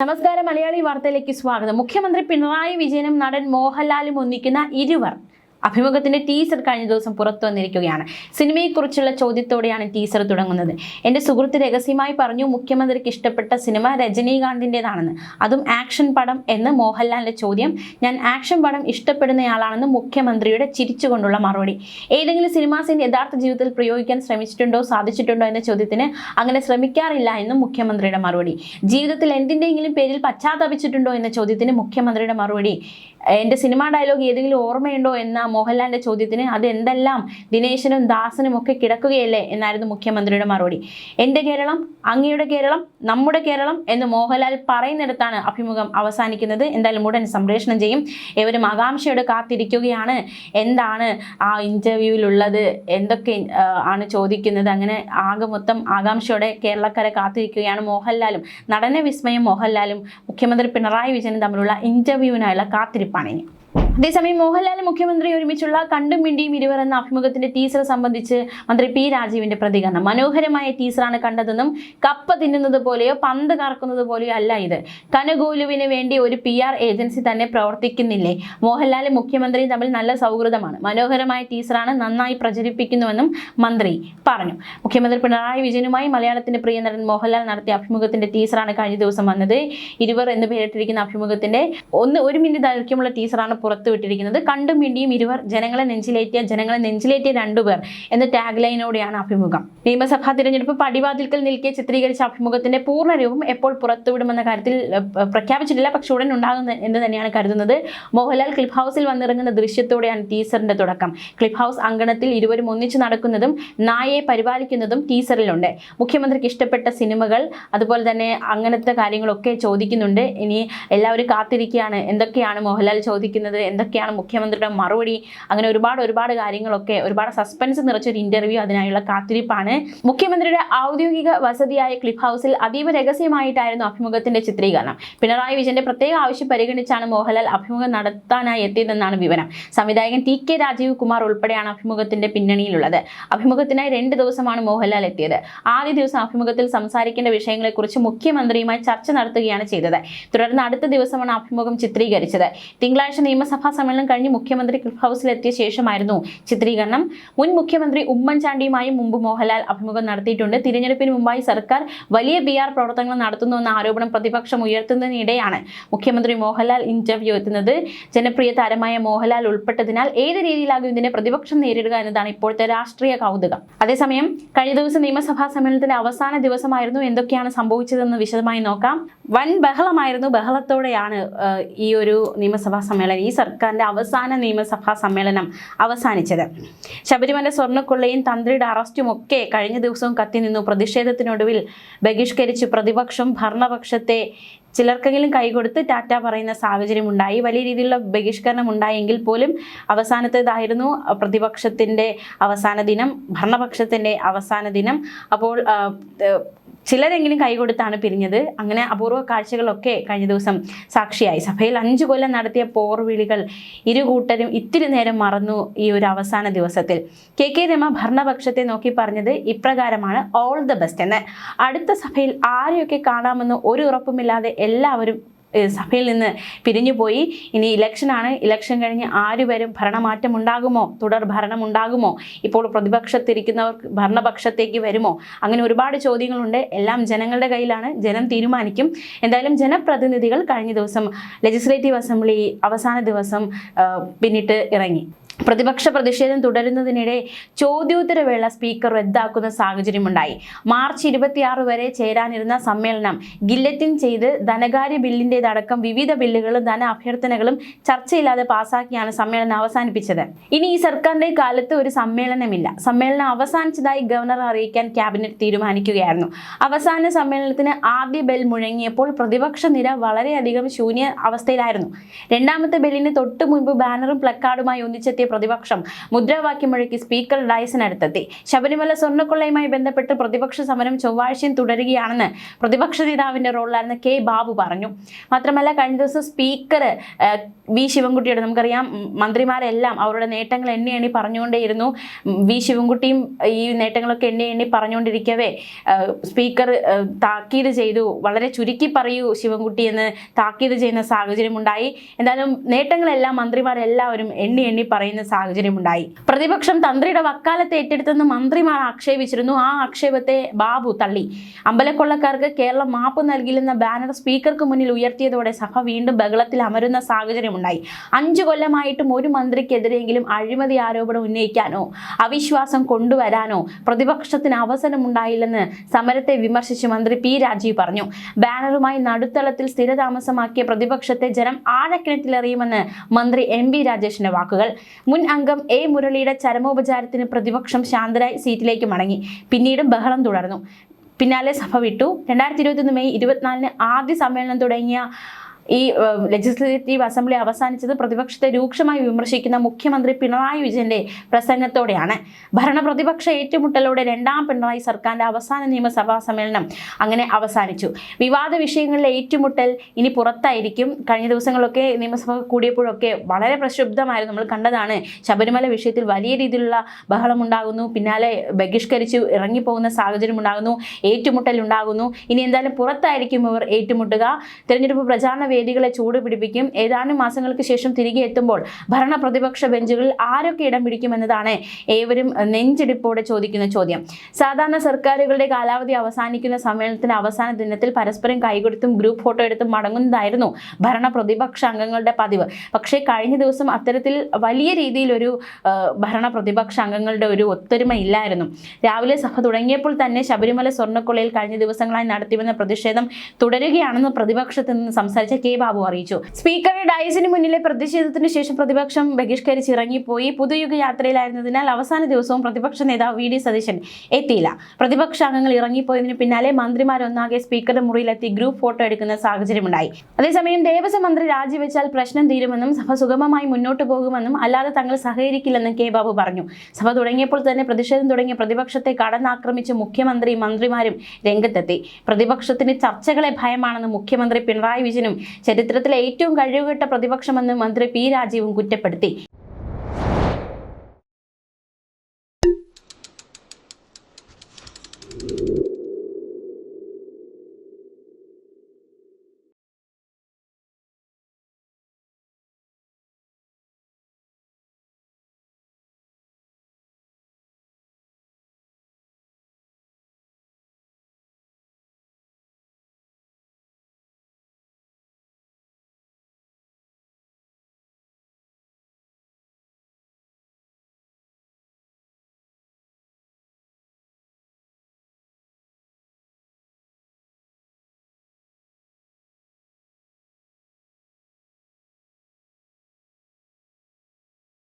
നമസ്കാരം മലയാളി വാർത്തയിലേക്ക് സ്വാഗതം. മുഖ്യമന്ത്രി പിണറായി വിജയനും നടൻ മോഹൻലാലും ഒന്നിക്കുന്ന ഇരുവർ അഭിമുഖത്തിന്റെ ടീസർ കഴിഞ്ഞ ദിവസം പുറത്തു വന്നിരിക്കുകയാണ്. സിനിമയെക്കുറിച്ചുള്ള ചോദ്യത്തോടെയാണ് ടീസർ തുടങ്ങുന്നത്. എൻ്റെ സുഹൃത്ത് രഹസ്യമായി പറഞ്ഞു മുഖ്യമന്ത്രിക്ക് ഇഷ്ടപ്പെട്ട സിനിമ രജനീകാന്തിൻ്റെതാണെന്ന്, അതും ആക്ഷൻ പടം എന്ന് മോഹൻലാലിന്റെ ചോദ്യം. ഞാൻ ആക്ഷൻ പടം ഇഷ്ടപ്പെടുന്നയാളാണെന്ന് മുഖ്യമന്ത്രിയുടെ ചിരിച്ചുകൊണ്ടുള്ള മറുപടി. ഏതെങ്കിലും സിനിമാ സീൻ യഥാർത്ഥ ജീവിതത്തിൽ പ്രയോഗിക്കാൻ ശ്രമിച്ചിട്ടുണ്ടോ, സാധിച്ചിട്ടുണ്ടോ എന്ന ചോദ്യത്തിന് അങ്ങനെ ശ്രമിക്കാറില്ല എന്നും മുഖ്യമന്ത്രിയുടെ മറുപടി. ജീവിതത്തിൽ എന്തിൻ്റെങ്കിലും പേരിൽ പശ്ചാത്തപിച്ചിട്ടുണ്ടോ എന്ന ചോദ്യത്തിന് മുഖ്യമന്ത്രിയുടെ മറുപടി. എൻ്റെ സിനിമാ ഡയലോഗ് ഏതെങ്കിലും ഓർമ്മയുണ്ടോ എന്ന മോഹൻലാലിന്റെ ചോദ്യത്തിന് അത് എന്തെല്ലാം ദിനേശനും ദാസനും ഒക്കെ കിടക്കുകയല്ലേ എന്നായിരുന്നു മുഖ്യമന്ത്രിയുടെ മറുപടി. എൻ്റെ കേരളം, അങ്ങയുടെ കേരളം, നമ്മുടെ കേരളം എന്ന് മോഹൻലാൽ പറയുന്നിടത്താണ് അഭിമുഖം അവസാനിക്കുന്നത്. എന്തായാലും ഉടൻ സംപ്രേഷണം ചെയ്യും. ഏവരും ആകാംക്ഷയോടെ കാത്തിരിക്കുകയാണ് എന്താണ് ആ ഇന്റർവ്യൂവിലുള്ളത്, എന്തൊക്കെ ആണ് ചോദിക്കുന്നത്. അങ്ങനെ ആകെ മൊത്തം ആകാംക്ഷയോടെ കേരളക്കരെ കാത്തിരിക്കുകയാണ്. മോഹൻലാലും നടന വിസ്മയം മോഹൻലാലും മുഖ്യമന്ത്രി പിണറായി വിജയനും തമ്മിലുള്ള ഇന്റർവ്യൂവിനായുള്ള കാത്തിരിപ്പാണ് ഇനി. അതേസമയം മോഹൻലാലും മുഖ്യമന്ത്രി ഒരുമിച്ചുള്ള കണ്ടും മിണ്ടിയും ഇരുവർ എന്ന അഭിമുഖത്തിന്റെ ടീസർ സംബന്ധിച്ച് മന്ത്രി പി രാജീവിന്റെ പ്രതികരണം. മനോഹരമായ ടീസറാണ് കണ്ടതെന്നും കപ്പ തിന്നുന്നത് പോലെയോ പന്ത് കറക്കുന്നത് പോലെയോ അല്ല ഇത്. കനഗോലുവിന് വേണ്ടി ഒരു PR ഏജൻസി തന്നെ പ്രവർത്തിക്കുന്നില്ലേ? മോഹൻലാലും മുഖ്യമന്ത്രിയും തമ്മിൽ നല്ല സൗഹൃദമാണ്. മനോഹരമായ ടീസറാണ്, നന്നായി പ്രചരിപ്പിക്കുന്നുവെന്നും മന്ത്രി പറഞ്ഞു. മുഖ്യമന്ത്രി പിണറായി വിജയനുമായി മലയാളത്തിന്റെ പ്രിയ നടൻ മോഹൻലാൽ നടത്തിയ അഭിമുഖത്തിന്റെ ടീസറാണ് കഴിഞ്ഞ ദിവസം വന്നത്. ഇരുവർ എന്ന് പേരിട്ടിരിക്കുന്ന അഭിമുഖത്തിന്റെ 1 മിനിറ്റ് ദൈർഘ്യമുള്ള ടീസറാണ് പുറത്തുവിട്ടിരിക്കുന്നത്. കണ്ടും മിണ്ടിയും ഇരുവർ, ജനങ്ങളെ നെഞ്ചിലേറ്റിയ രണ്ടുപേർ എന്ന ടാഗ് ലൈനോടെയാണ് അഭിമുഖം. നിയമസഭാ തിരഞ്ഞെടുപ്പ് പടിവാതിൽക്കൽ നിൽക്കെ ചിത്രീകരിച്ച അഭിമുഖത്തിന്റെ പൂർണ്ണരൂപം എപ്പോൾ പുറത്തുവിടുമെന്ന കാര്യത്തിൽ പ്രഖ്യാപിച്ചിട്ടില്ല. പക്ഷെ ഉടൻ ഉണ്ടാകും എന്ന് തന്നെയാണ് കരുതുന്നത്. മോഹൻലാൽ ക്ലിപ്പ് ഹൗസിൽ വന്നിറങ്ങുന്ന ദൃശ്യത്തോടെയാണ് ടീസറിന്റെ തുടക്കം. ക്ലിപ്പ് ഹൗസ് അങ്കണത്തിൽ ഇരുവരും ഒന്നിച്ചു നടക്കുന്നതും നായയെ പരിപാലിക്കുന്നതും ടീസറിലുണ്ട്. മുഖ്യമന്ത്രിക്ക് ഇഷ്ടപ്പെട്ട സിനിമകൾ, അതുപോലെ തന്നെ അങ്ങനത്തെ കാര്യങ്ങളൊക്കെ ചോദിക്കുന്നുണ്ട്. ഇനി എല്ലാവരും കാത്തിരിക്കുകയാണ് എന്തൊക്കെയാണ് മോഹൻലാൽ ചോദിക്കുന്നത്, എന്തൊക്കെയാണ് മുഖ്യമന്ത്രിയുടെ മറുപടി. അങ്ങനെ ഒരുപാട് കാര്യങ്ങളൊക്കെ, ഒരുപാട് സസ്പെൻസ് നിറച്ചൊരു ഇന്റർവ്യൂ, അതിനായുള്ള കാത്തിരിപ്പാണ്. മുഖ്യമന്ത്രിയുടെ ഔദ്യോഗിക വസതിയായ ക്ലിപ്പ് ഹൗസിൽ അതീവ രഹസ്യമായിട്ടായിരുന്നു അഭിമുഖത്തിന്റെ ചിത്രീകരണം. പിണറായി വിജയന്റെ പ്രത്യേക ആവശ്യം പരിഗണിച്ചാണ് മോഹൻലാൽ അഭിമുഖം നടത്താനായി എത്തിയതെന്നാണ് വിവരം. സംവിധായകൻ TK രാജീവ് കുമാർ ഉൾപ്പെടെയാണ് അഭിമുഖത്തിന്റെ പിന്നണിയിലുള്ളത്. അഭിമുഖത്തിനായി 2 ദിവസമാണ് മോഹൻലാൽ എത്തിയത്. ആദ്യ ദിവസം അഭിമുഖത്തിൽ സംസാരിക്കേണ്ട വിഷയങ്ങളെക്കുറിച്ച് മുഖ്യമന്ത്രിയുമായി ചർച്ച നടത്തുകയാണ് ചെയ്തത്. തുടർന്ന് അടുത്ത ദിവസമാണ് അഭിമുഖം ചിത്രീകരിച്ചത്. തിങ്കളാഴ്ച നിയമസഭാ സമ്മേളനം കഴിഞ്ഞ് മുഖ്യമന്ത്രി ക്ലിപ്പ് ഹൗസിലെത്തിയ ശേഷമായിരുന്നു ചിത്രീകരണം. മുൻ മുഖ്യമന്ത്രി ഉമ്മൻചാണ്ടിയുമായും മുമ്പ് മോഹൻലാൽ അഭിമുഖം നടത്തിയിട്ടുണ്ട്. തിരഞ്ഞെടുപ്പിന് മുമ്പായി സർക്കാർ വലിയ PR പ്രവർത്തനങ്ങൾ നടത്തുന്നുവെന്ന ആരോപണം പ്രതിപക്ഷം ഉയർത്തുന്നതിനിടെയാണ് മുഖ്യമന്ത്രി മോഹൻലാൽ ഇന്റർവ്യൂ എത്തുന്നത്. ജനപ്രിയ താരമായ മോഹൻലാൽ ഉൾപ്പെട്ടതിനാൽ ഏത് രീതിയിലാകും ഇതിനെ പ്രതിപക്ഷം നേരിടുക എന്നതാണ് ഇപ്പോഴത്തെ രാഷ്ട്രീയ കൗതുകം. അതേസമയം കഴിഞ്ഞ ദിവസം നിയമസഭാ സമ്മേളനത്തിന്റെ അവസാന ദിവസമായിരുന്നു. എന്തൊക്കെയാണ് സംഭവിച്ചതെന്ന് വിശദമായി നോക്കാം. വൻ ബഹളമായിരുന്നു. ബഹളത്തോടെയാണ് ഈ ഒരു നിയമസഭാ സമ്മേളനം, ഈ സർക്കാരിന്റെ അവസാന നിയമസഭാ സമ്മേളനം അവസാനിച്ചത്. ശബരിമല സ്വർണ്ണക്കൊള്ളയും തന്ത്രിയുടെ അറസ്റ്റും ഒക്കെ കഴിഞ്ഞ ദിവസവും കത്തിനിന്നു. പ്രതിഷേധത്തിനൊടുവിൽ ബഹിഷ്കരിച്ച് പ്രതിപക്ഷം ഭരണപക്ഷത്തെ ചിലർക്കെങ്കിലും കൈകൊടുത്ത് ടാറ്റ പറയുന്ന സാഹചര്യം ഉണ്ടായി. വലിയ രീതിയിലുള്ള ബഹിഷ്കരണം ഉണ്ടായെങ്കിൽ പോലും അവസാനത്തേതായിരുന്നു പ്രതിപക്ഷത്തിന്റെ അവസാന ദിനം, ഭരണപക്ഷത്തിന്റെ അവസാന ദിനം. അപ്പോൾ ചിലരെങ്കിലും കൈകൊടുത്താണ് പിരിഞ്ഞത്. അങ്ങനെ അപൂർവ കാഴ്ചകളൊക്കെ കഴിഞ്ഞ ദിവസം സാക്ഷിയായി. സഭയിൽ 5 കൊല്ലം നടത്തിയ പോർവിളികൾ ഇരുകൂട്ടരും ഇത്തിരി നേരം മറന്നു ഈ ഒരു അവസാന ദിവസത്തിൽ. KK രമ ഭരണപക്ഷത്തെ നോക്കി പറഞ്ഞത് ഇപ്രകാരമാണ്: ഓൾ ദ ബെസ്റ്റ് എന്ന്. അടുത്ത സഭയിൽ ആരെയൊക്കെ കാണാമെന്ന് ഒരു ഉറപ്പുമില്ലാതെ എല്ലാവരും സഭയിൽ നിന്ന് പിരിഞ്ഞുപോയി. ഇനി ഇലക്ഷനാണ്. ഇലക്ഷൻ കഴിഞ്ഞ് ആര് വരും? ഭരണമാറ്റം ഉണ്ടാകുമോ? തുടർ ഭരണം ഉണ്ടാകുമോ? ഇപ്പോൾ പ്രതിപക്ഷത്തിരിക്കുന്നവർ ഭരണപക്ഷത്തേക്ക് വരുമോ? അങ്ങനെ ഒരുപാട് ചോദ്യങ്ങളുണ്ട്. എല്ലാം ജനങ്ങളുടെ കയ്യിലാണ്. ജനം തീരുമാനിക്കും. എന്തായാലും ജനപ്രതിനിധികൾ കഴിഞ്ഞ ദിവസം ലെജിസ്ലേറ്റീവ് അസംബ്ലി അവസാന ദിവസം പിന്നിട്ട് ഇറങ്ങി. പ്രതിപക്ഷ പ്രതിഷേധം തുടരുന്നതിനിടെ ചോദ്യോത്തരവേള സ്പീക്കർ റദ്ദാക്കുന്ന സാഹചര്യമുണ്ടായി. മാർച്ച് 26 വരെ ചേരാനിരുന്ന സമ്മേളനം ഗില്ലറ്റിൻ ചെയ്ത് ധനകാര്യ ബില്ലിൻ്റെതടക്കം വിവിധ ബില്ലുകളും ധന അഭ്യർത്ഥനകളും ചർച്ചയില്ലാതെ പാസാക്കിയാണ് സമ്മേളനം അവസാനിപ്പിച്ചത്. ഇനി ഈ സർക്കാരിന്റെ കാലത്ത് ഒരു സമ്മേളനമില്ല. സമ്മേളനം അവസാനിച്ചതായി ഗവർണർ അറിയിക്കാൻ ക്യാബിനറ്റ് തീരുമാനിക്കുകയായിരുന്നു. അവസാന സമ്മേളനത്തിന് ആദ്യ ബെൽ മുഴങ്ങിയപ്പോൾ പ്രതിപക്ഷ നിര വളരെയധികം ശൂന്യ അവസ്ഥയിലായിരുന്നു. രണ്ടാമത്തെ ബെല്ലിന് തൊട്ടു മുൻപ് ബാനറും പ്ലക്കാർഡുമായി ഒന്നിച്ചെത്തിയ പ്രതിപക്ഷം മുദ്രാവാക്യം മുഴക്കി സ്പീക്കർ ഡയസിനടുത്തെത്തി. ശബരിമല സ്വർണ്ണക്കൊള്ളയുമായി ബന്ധപ്പെട്ട് പ്രതിപക്ഷ സമരം ചൊവ്വാഴ്ചയും തുടരുകയാണെന്ന് പ്രതിപക്ഷ നേതാവിന്റെ റോളിലായിരുന്ന കെ ബാബു പറഞ്ഞു. മാത്രമല്ല, കഴിഞ്ഞ ദിവസം സ്പീക്കർ വി ശിവൻകുട്ടിയോട്, നമുക്കറിയാം മന്ത്രിമാരെല്ലാം അവരുടെ നേട്ടങ്ങൾ എണ്ണി പറഞ്ഞുകൊണ്ടേയിരുന്നു. വി ശിവൻകുട്ടിയും ഈ നേട്ടങ്ങളൊക്കെ എണ്ണി പറഞ്ഞുകൊണ്ടിരിക്കവേ സ്പീക്കർ താക്കീത് ചെയ്തു, വളരെ ചുരുക്കി പറയൂ ശിവൻകുട്ടി എന്ന് താക്കീത് ചെയ്യുന്ന സാഹചര്യം ഉണ്ടായി. എന്തായാലും നേട്ടങ്ങളെല്ലാം മന്ത്രിമാരെല്ലാവരും എണ്ണി പറയുന്ന സാഹചര്യം ഉണ്ടായി. പ്രതിപക്ഷം തന്ത്രിയുടെ വക്കാലത്ത് ഏറ്റെടുത്തെന്ന് മന്ത്രിമാർ ആക്ഷേപിച്ചിരുന്നു. ആ ആക്ഷേപത്തെ ബാബു തള്ളി. അമ്പലക്കൊള്ളക്കാർക്ക് കേരളം മാപ്പ് നൽകില്ലെന്ന ബാനർ സ്പീക്കർക്ക് മുന്നിൽ ഉയർത്തിയതോടെ സഭ വീണ്ടും ബഹളത്തിൽ അമരുന്ന സാഹചര്യം ഉണ്ടായി. 5 കൊല്ലമായിട്ടും ഒരു മന്ത്രിക്കെതിരെയെങ്കിലും അഴിമതി ആരോപണം ഉന്നയിക്കാനോ അവിശ്വാസം കൊണ്ടുവരാനോ പ്രതിപക്ഷത്തിന് അവസരമുണ്ടായില്ലെന്ന് സമരത്തെ വിമർശിച്ച് മന്ത്രി പി രാജീവ് പറഞ്ഞു. ബാനറുമായി നടുത്തളത്തിൽ സ്ഥിരതാമസമാക്കിയ പ്രതിപക്ഷത്തെ ജനം ആഴക്കിണറ്റിലെറിയുമെന്ന് മന്ത്രി എം വി രാജേഷിന്റെ വാക്കുകൾ. മുൻ അംഗം എ മുരളിയുടെ ചരമോപചാരത്തിന് പ്രതിപക്ഷം ശാന്തരായി സീറ്റിലേക്ക് മടങ്ങി. പിന്നീടും ബഹളം തുടർന്നു. പിന്നാലെ സഭ വിട്ടു. 2021 മെയ് 24 ആദ്യ സമ്മേളനം തുടങ്ങിയ ഈ ലെജിസ്ലേറ്റീവ് അസംബ്ലി അവസാനിച്ചത് പ്രതിപക്ഷത്തെ രൂക്ഷമായി വിമർശിക്കുന്ന മുഖ്യമന്ത്രി പിണറായി വിജയന്റെ പ്രസംഗത്തോടെയാണ്. ഭരണപ്രതിപക്ഷ ഏറ്റുമുട്ടലോടെ 2ാം പിണറായി സർക്കാരിന്റെ അവസാന നിയമസഭാ സമ്മേളനം അങ്ങനെ അവസാനിച്ചു. വിവാദ വിഷയങ്ങളിലെ ഏറ്റുമുട്ടൽ ഇനി പുറത്തായിരിക്കും. കഴിഞ്ഞ ദിവസങ്ങളൊക്കെ നിയമസഭ കൂടിയപ്പോഴൊക്കെ വളരെ പ്രക്ഷുബ്ധമായിരുന്നു. നമ്മൾ കണ്ടതാണ്. ശബരിമല വിഷയത്തിൽ വലിയ രീതിയിലുള്ള ബഹളം ഉണ്ടാകുന്നു, പിന്നാലെ ബഹിഷ്കരിച്ച് ഇറങ്ങിപ്പോകുന്ന സാഹചര്യം ഉണ്ടാകുന്നു, ഏറ്റുമുട്ടൽ ഉണ്ടാകുന്നു. ഇനി എന്തായാലും പുറത്തായിരിക്കും ഇവർ ഏറ്റുമുട്ടുക. തെരഞ്ഞെടുപ്പ് പ്രചാരണ വേദികളെ ചൂടുപിടിപ്പിക്കും. ഏതാനും മാസങ്ങൾക്ക് ശേഷം തിരികെ എത്തുമ്പോൾ ഭരണ പ്രതിപക്ഷ ബെഞ്ചുകളിൽ ആരൊക്കെ ഇടം പിടിക്കുമെന്നതാണ് ഏവരും നെഞ്ചിടിപ്പോടെ ചോദിക്കുന്ന ചോദ്യം. സാധാരണ സർക്കാരുകളുടെ കാലാവധി അവസാനിക്കുന്ന സമ്മേളനത്തിന്റെ അവസാന ദിനത്തിൽ പരസ്പരം കൈകൊടുത്തും ഗ്രൂപ്പ് ഫോട്ടോ എടുത്തും മടങ്ങുന്നതായിരുന്നു ഭരണ പ്രതിപക്ഷ അംഗങ്ങളുടെ പതിവ്. പക്ഷേ കഴിഞ്ഞ ദിവസം അത്തരത്തിൽ വലിയ രീതിയിലൊരു ഭരണ പ്രതിപക്ഷ അംഗങ്ങളുടെ ഒരു ഒത്തൊരുമ ഇല്ലായിരുന്നു. രാവിലെ സഭ തുടങ്ങിയപ്പോൾ തന്നെ ശബരിമല സ്വർണ്ണക്കൊള്ളയിൽ കഴിഞ്ഞ ദിവസങ്ങളായി നടത്തിവന്ന പ്രതിഷേധം തുടരുകയാണെന്ന് പ്രതിപക്ഷത്ത് നിന്ന് സംസാരിച്ച കെ ബാബു അറിയിച്ചു. സ്പീക്കറുടെ ഡയസിന് മുന്നിലെ പ്രതിഷേധത്തിന് ശേഷം പ്രതിപക്ഷം ബഹിഷ്കരിച്ച് ഇറങ്ങിപ്പോയി. പുതുയുഗ യാത്രയിലായിരുന്നതിനാൽ അവസാന ദിവസവും പ്രതിപക്ഷ നേതാവ് വി ഡി സതീശൻ എത്തിയില്ല. പ്രതിപക്ഷ അംഗങ്ങൾ ഇറങ്ങിപ്പോയതിന് പിന്നാലെ മന്ത്രിമാരൊന്നാകെ സ്പീക്കറുടെ മുറിയിലെത്തി ഗ്രൂപ്പ് ഫോട്ടോ എടുക്കുന്ന സാഹചര്യമുണ്ടായി. അതേസമയം ദേവസ്വം മന്ത്രി രാജിവെച്ചാൽ പ്രശ്നം തീരുമെന്നും സഭ സുഗമമായി മുന്നോട്ട് പോകുമെന്നും അല്ലാതെ തങ്ങൾ സഹകരിക്കില്ലെന്നും കെ ബാബു പറഞ്ഞു. സഭ തുടങ്ങിയപ്പോൾ തന്നെ പ്രതിഷേധം തുടങ്ങിയ പ്രതിപക്ഷത്തെ കടന്നാക്രമിച്ച് മുഖ്യമന്ത്രി മന്ത്രിമാരും രംഗത്തെത്തി. പ്രതിപക്ഷത്തിന് ചർച്ചകളെ ഭയമാണെന്ന് മുഖ്യമന്ത്രി പിണറായി വിജയനും ചരിത്രത്തിലെ ഏറ്റവും കഴിവുകെട്ട പ്രതിപക്ഷമെന്ന് മന്ത്രി പി രാജീവും കുറ്റപ്പെടുത്തി.